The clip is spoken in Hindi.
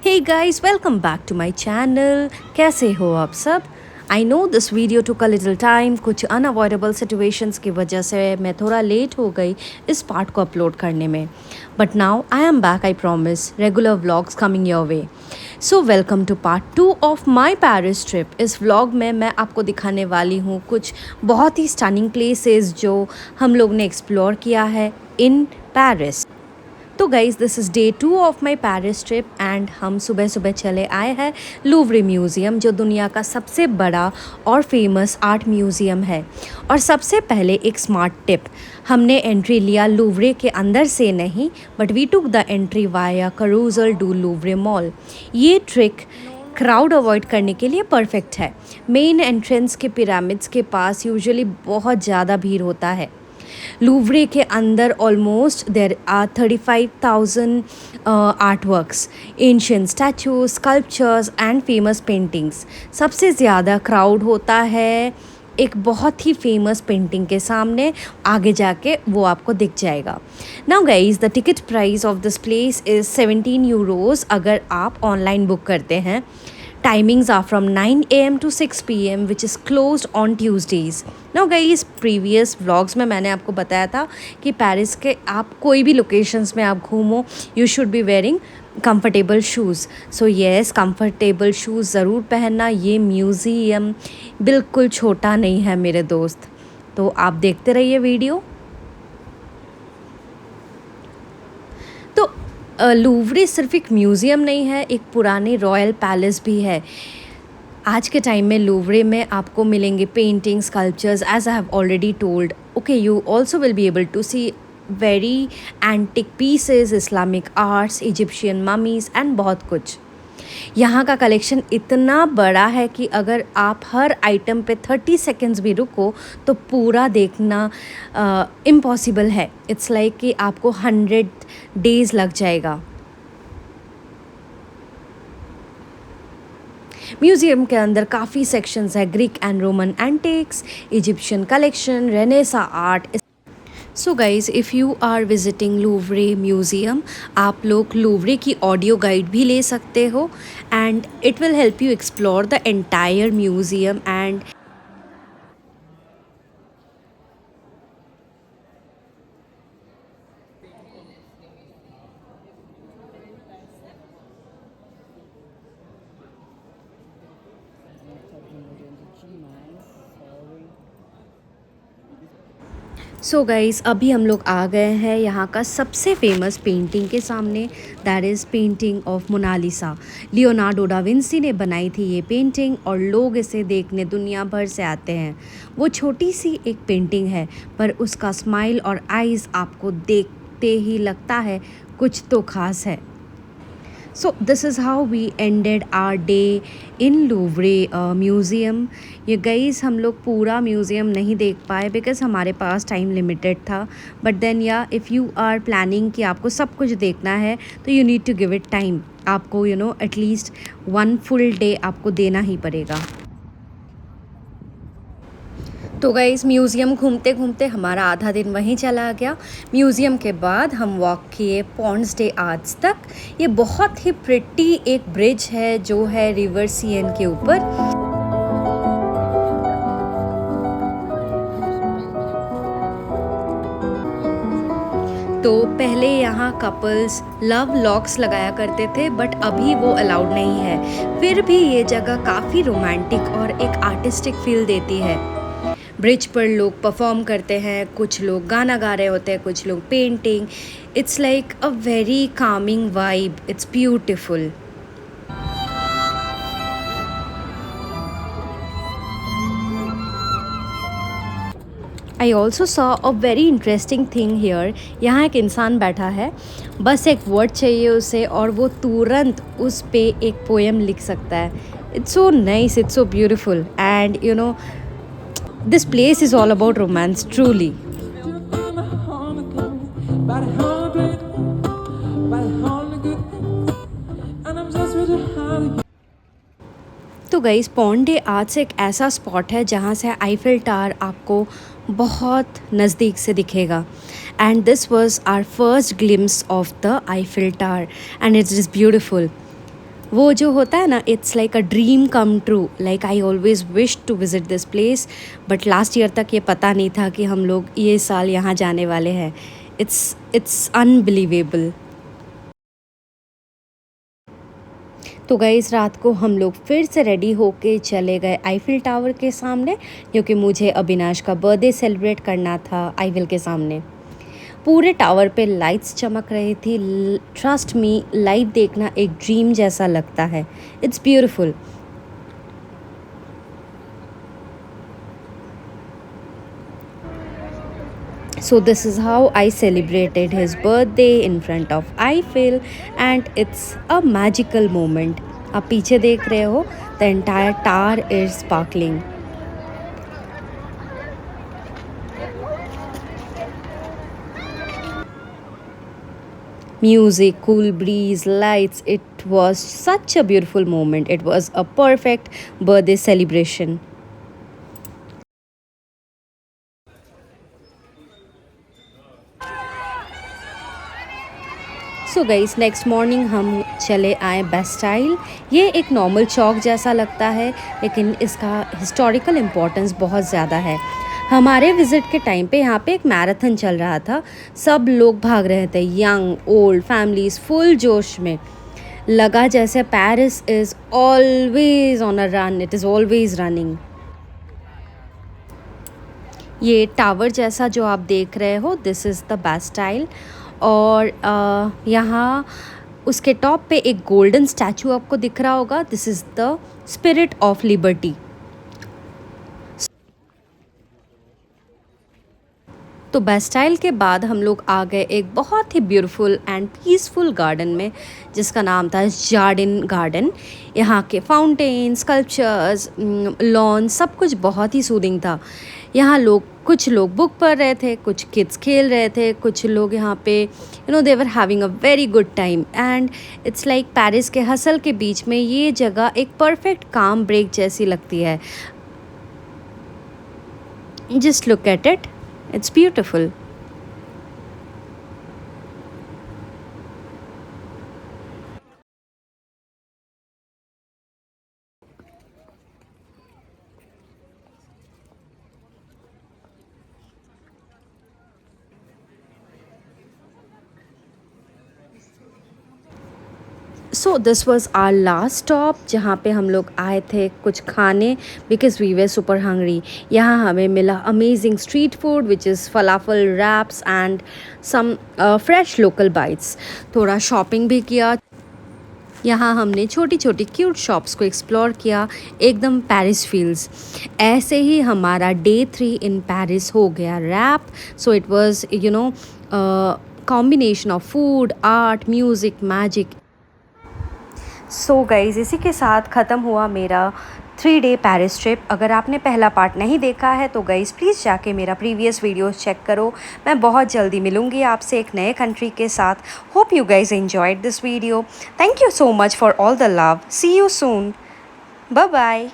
Hey guys, welcome back to my channel. कैसे हो आप सब? I know this video took a little time. कुछ unavoidable situations की वजह से मैं थोड़ा लेट हो गई इस पार्ट को अपलोड करने में. But now I am back, I promise. Regular vlogs coming your way. So welcome to part 2 of my Paris trip. इस vlog में मैं आपको दिखाने वाली हूँ कुछ बहुत ही stunning places जो हम लोग ने explore किया है in Paris. तो guys this is day 2 of my Paris trip and हम सुबह सुबह चले आए हैं लूवरे म्यूज़ियम जो दुनिया का सबसे बड़ा और फेमस आर्ट म्यूज़ियम है. और सबसे पहले एक स्मार्ट टिप, हमने एंट्री लिया लूवरे के अंदर से नहीं but we took the entry via Carrousel du Louvre mall. ये ट्रिक क्राउड अवॉइड करने के लिए परफेक्ट है. मेन एंट्रेंस के पिरामिड्स के पास यूजुअली बहुत ज़्यादा भीड़ होता है. लूवरे के अंदर almost there are 35,000 art works, ancient statues, sculptures and famous paintings. सबसे ज़्यादा क्राउड होता है एक बहुत ही फेमस पेंटिंग के सामने. आगे जाके वो आपको दिख जाएगा. Now guys the ticket price of this place is 17 euros अगर आप ऑनलाइन बुक करते हैं. Timings are from 9 a.m. to 6 p.m. which is closed on Tuesdays. Now guys, previous vlogs में मैंने आपको बताया था कि पेरिस के आप कोई भी लोकेशंस में आप घूमो you should be wearing comfortable shoes. So yes, comfortable shoes ज़रूर पहनना. ये म्यूज़ियम बिल्कुल छोटा नहीं है मेरे दोस्त. तो आप देखते रहिए वीडियो. लूवरे सिर्फ एक म्यूज़ियम नहीं है, एक पुरानी रॉयल पैलेस भी है. आज के टाइम में लूवरे में आपको मिलेंगे paintings, sculptures as I have already told. Okay, you also will be able to see very antique pieces, Islamic arts, Egyptian mummies and बहुत कुछ. यहाँ का कलेक्शन इतना बड़ा है कि अगर आप हर आइटम पे 30 सेकेंड्स भी रुको तो पूरा देखना इम्पॉसिबल है. इट्स लाइक कि आपको 100 डेज़ लग जाएगा. म्यूज़ियम के अंदर काफ़ी सेक्शंस है. Greek and Roman antiques, Egyptian collection, Renaissance art. So guys, if you are visiting Louvre museum, आप लोग लूवरे की ऑडियो गाइड भी ले सकते हो and it will help you explore the entire museum. And so guys, अभी हम लोग आ गए हैं यहाँ का सबसे फेमस पेंटिंग के सामने. That is painting of Mona Lisa. Leonardo da Vinci ने बनाई थी ये पेंटिंग और लोग इसे देखने दुनिया भर से आते हैं. वो छोटी सी एक पेंटिंग है पर उसका स्माइल और आइज़ आपको देखते ही लगता है कुछ तो ख़ास है. So this is how we ended our day in Louvre museum. ये गाइस हम लोग पूरा म्यूज़ियम नहीं देख पाए बिकॉज़ हमारे पास टाइम लिमिटेड था. But then or if you are planning कि आपको सब कुछ देखना है तो you need to give it time. आपको एटलीस्ट 1 फुल डे आपको देना ही पड़ेगा. तो गाइस, म्यूज़ियम घूमते घूमते हमारा आधा दिन वहीं चला गया. म्यूज़ियम के बाद हम वॉक किए पॉन्ड्स डे आर्ट्स तक. ये बहुत ही प्रिटी एक ब्रिज है जो है रिवर सीन के ऊपर. तो पहले यहाँ कपल्स लव लॉक्स लगाया करते थे बट अभी वो अलाउड नहीं है. फिर भी ये जगह काफ़ी रोमांटिक और एक आर्टिस्टिक फील देती है. ब्रिज पर लोग परफॉर्म करते हैं, कुछ लोग गाना गा रहे होते हैं, कुछ लोग painting. It's like a very Kameng vibe. It's beautiful. I also saw a very interesting thing here. यहाँ एक इंसान बैठा है, बस एक वर्ड चाहिए उसे और वो तुरंत उस पे एक पोएम लिख सकता है. It's so nice, it's so beautiful and this place is all about romance, truly. तो गाइस, पॉन्ड डे आर्ट्स एक ऐसा स्पॉट है जहाँ से आईफिल टावर आपको बहुत नज़दीक से दिखेगा. And this was our first glimpse of the Eiffel Tower and it is beautiful. वो जो होता है ना, it's like a dream come true. Like I always wish to visit this place, but last year तक ये पता नहीं था कि हम लोग ये साल यहाँ जाने वाले हैं। It's unbelievable. तो गई इस रात को हम लोग फिर से रेडी होके चले गए आईफिल टावर के सामने, क्योंकि मुझे अविनाश का बर्थडे सेलिब्रेट करना था आईफिल के सामने। पूरे टावर पे लाइट्स चमक रही थी। ट्रस्ट मी, लाइट देखना एक ड्रीम जैसा लगता है। It's beautiful. So this is how I celebrated his birthday in front of Eiffel, and it's a magical moment. आप पीछे देख रहे हो, the entire tower is sparkling. Music, cool breeze, lights. It was such a beautiful moment. It was a perfect birthday celebration. So guys, next morning हम चले आए बेस्टाइल। ये एक नॉर्मल चौक जैसा लगता है, लेकिन इसका हिस्टोरिकल इम्पोर्टेंस बहुत ज़्यादा है। हमारे विज़िट के टाइम पे यहाँ पे एक मैराथन चल रहा था। सब लोग भाग रहे थे, यंग ओल्ड फैमिलीज़ फुल जोश में। लगा जैसे Paris is always on a run, it is always running. ये टावर जैसा जो आप देख रहे हो, दिस इज़ द बेस्टाइल। और यहाँ उसके टॉप पे एक गोल्डन स्टैचू आपको दिख रहा होगा। This is the spirit of liberty. तो बेस्टाइल के बाद हम लोग आ गए एक बहुत ही ब्यूटीफुल एंड पीसफुल गार्डन में, जिसका नाम था जार्डिन गार्डन। यहाँ के फाउंटेन, स्कल्पचर्स, लॉन, सब कुछ बहुत ही सूदिंग था। यहाँ कुछ लोग बुक पढ़ रहे थे, कुछ किड्स खेल रहे थे, कुछ लोग यहाँ पे they were having a very good time. And it's like Paris के हसल के बीच में ये जगह एक परफेक्ट काम ब्रेक जैसी लगती है। Just look at it, it's beautiful. So this was our last stop, जहाँ पे हम लोग आए थे कुछ खाने, because we were super hungry. यहाँ हमें मिला amazing street food which is falafel wraps and some fresh local bites. थोड़ा शॉपिंग भी किया। यहाँ हमने छोटी छोटी क्यूट शॉप्स को एक्सप्लोर किया, एकदम पेरिस फील्स। ऐसे ही हमारा डे 3 इन पेरिस हो गया wrap. So it was combination of food, art, music, magic. So guys, इसी के साथ ख़त्म हुआ मेरा 3 डे पेरिस ट्रिप। अगर आपने पहला पार्ट नहीं देखा है तो गाइज़ प्लीज़ जाके मेरा प्रीवियस वीडियोस चेक करो। मैं बहुत जल्दी मिलूँगी आपसे एक नए कंट्री के साथ। Hope you guys enjoyed this video. Thank you so much for all the love. See you soon. Bye bye.